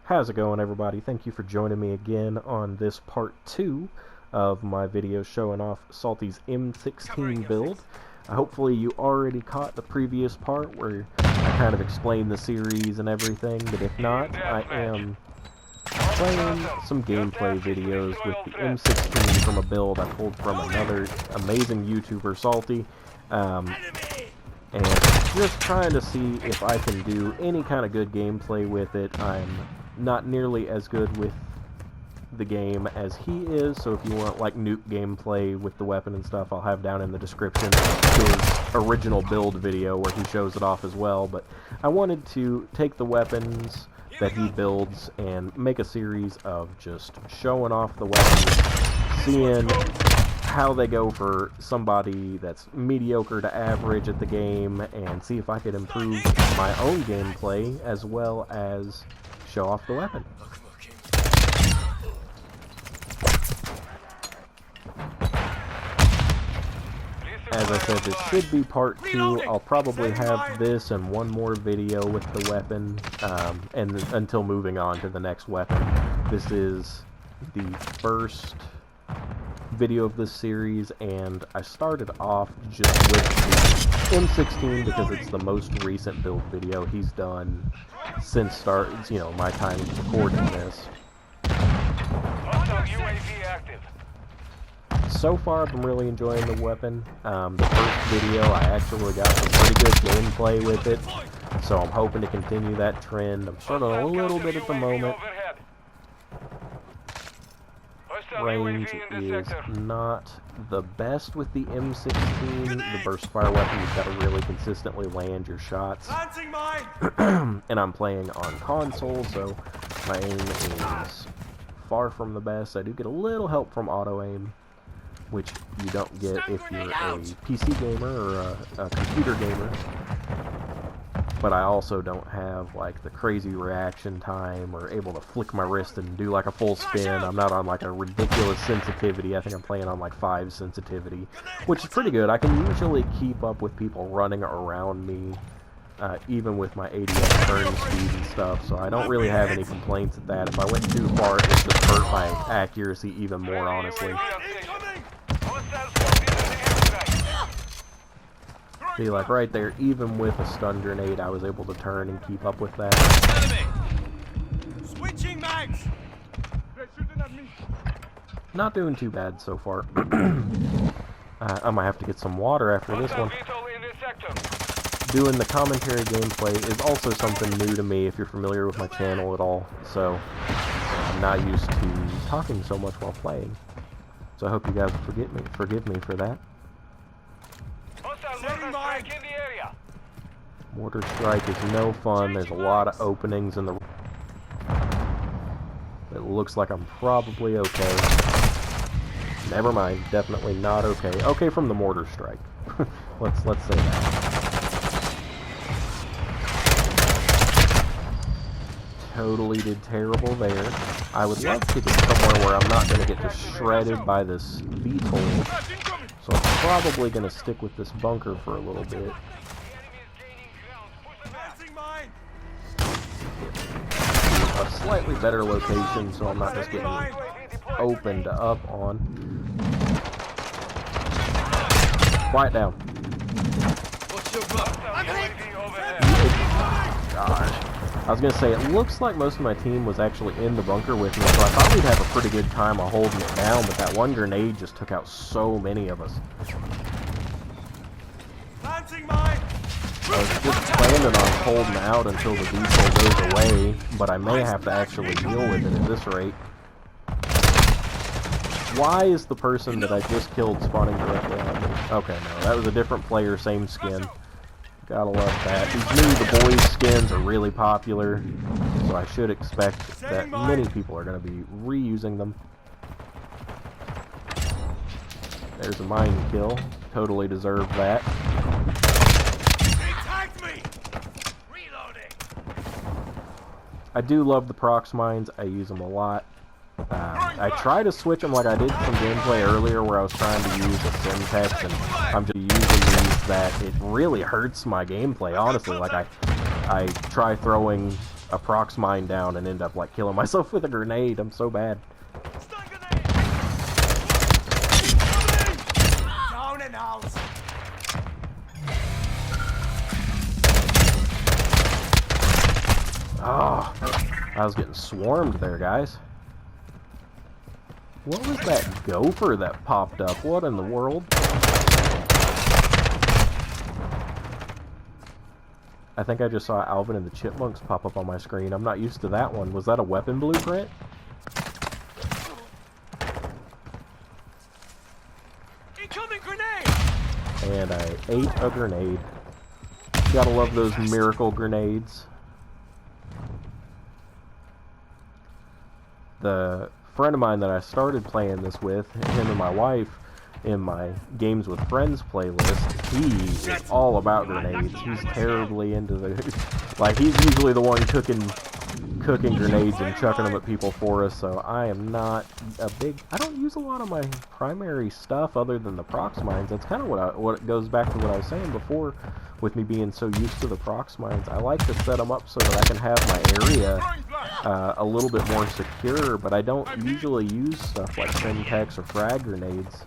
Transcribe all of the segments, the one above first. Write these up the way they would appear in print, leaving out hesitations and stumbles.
How's it going, everybody? Thank you for joining me again on this part 2 of my video showing off Salty's M16 build. Hopefully you already caught the previous part where I kind of explained the series and everything, but if not, I am playing some gameplay videos with the M16 from a build I pulled from another amazing YouTuber, Salty, and just trying to see if I can do any kind of good gameplay with it. I'm not nearly as good with the game as he is, so if you want like nuke gameplay with the weapon and stuff, I'll have down in the description his original build video where he shows it off as well. But I wanted to take the weapons that he builds and make a series of just showing off the weapons, seeing how they go for somebody that's mediocre to average at the game, and see if I could improve my own gameplay as well as show off the weapon. As I said, this should be part 2. I'll probably have this and one more video with the weapon, and until moving on to the next weapon. This is the first video of this series, and I started off just with the M16 because it's the most recent build video he's done since my time recording this. So far, I've been really enjoying the weapon. The first video, I actually got some pretty good gameplay with it, so I'm hoping to continue that trend. I'm struggling a little bit at the moment. Range is not the best with the M16. The burst fire weapon, you've got to really consistently land your shots. And I'm playing on console, so my aim is far from the best. I do get a little help from auto aim, which you don't get if you're a PC gamer or a computer gamer. But I also don't have like the crazy reaction time or able to flick my wrist and do like a full spin. I'm not on like a ridiculous sensitivity. I think I'm playing on like 5 sensitivity, which is pretty good. I can usually keep up with people running around me, even with my 80x turn speed and stuff, so I don't really have any complaints at that. If I went too far, it would just hurt my accuracy even more, honestly. See, like right there, even with a stun grenade, I was able to turn and keep up with that. Switching mags. Not doing too bad so far. I might have to get some water after this one. Doing the commentary gameplay is also something new to me if you're familiar with my channel at all, so I'm not used to talking so much while playing. So I hope you guys forgive me for that. Mortar strike is no fun. There's a lot of openings in the... It looks like I'm probably okay. Never mind. Definitely not okay. Okay from the mortar strike. let's say that. Totally did terrible there. I would love to get somewhere where I'm not going to get just shredded by this VTOL. So I'm probably going to stick with this bunker for a little bit. A slightly better location so I'm not just getting opened up on. Quiet down. Gosh. I was going to say, it looks like most of my team was actually in the bunker with me, so I thought we'd have a pretty good time of holding it down, but that one grenade just took out so many of us. I was just planning on holding out until the diesel goes away, but I may have to actually deal with it at this rate. Why is the person that I just killed spawning directly on me? Okay, no, that was a different player, same skin. Gotta love that. These new The Boys skins are really popular, so I should expect that many people are going to be reusing them. There's a mine kill. Totally deserved that. I do love the prox mines. I use them a lot. I try to switch them like I did some gameplay earlier where I was trying to use a Simtex, and I'm just using these that it really hurts my gameplay, honestly. Like I try throwing a prox mine down and end up like killing myself with a grenade. I'm so bad. Down and out. Oh, I was getting swarmed there, guys. What was that gopher that popped up? What in the world? I think I just saw Alvin and the Chipmunks pop up on my screen. I'm not used to that one. Was that a weapon blueprint? Incoming grenade! And I ate a grenade. Gotta love those miracle grenades. The friend of mine that I started playing this with, him and my wife, in my Games with Friends playlist, he is all about grenades. He's terribly into the... Like, he's usually the one cooking grenades and chucking them at people for us, so I am not a big... I don't use a lot of my primary stuff other than the prox mines. That's kind of what goes back to what I was saying before, with me being so used to the prox mines. I like to set them up so that I can have my area a little bit more secure, but I don't usually use stuff like Semtex or frag grenades.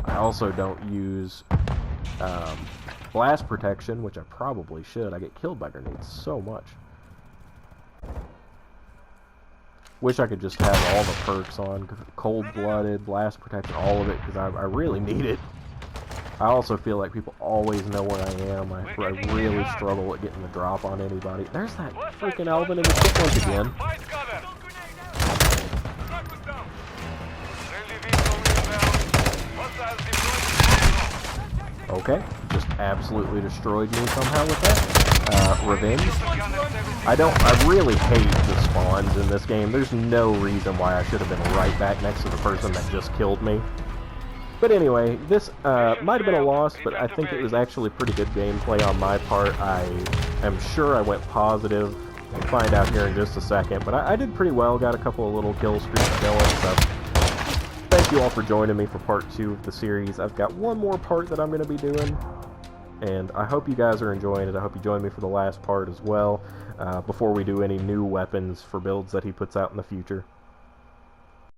I also don't use blast protection, which I probably should. I get killed by grenades so much. Wish I could just have all the perks on. Cold-blooded, blast protection, all of it, because I really need it. I also feel like people always know where I am. I really struggle at getting the drop on anybody. There's that freaking Alvin and the Chipmunk again. Okay, just absolutely destroyed me somehow with that. Revenge. I really hate the spawns in this game. There's no reason why I should have been right back next to the person that just killed me. But anyway, this might have been a loss, but I think it was actually pretty good gameplay on my part. I am sure I went positive. We'll find out here in just a second. But I did pretty well, got a couple of little kill streaks going, so thank you all for joining me for part 2 of the series. I've got one more part that I'm going to be doing, and I hope you guys are enjoying it. I hope you join me for the last part as well, before we do any new weapons for builds that he puts out in the future.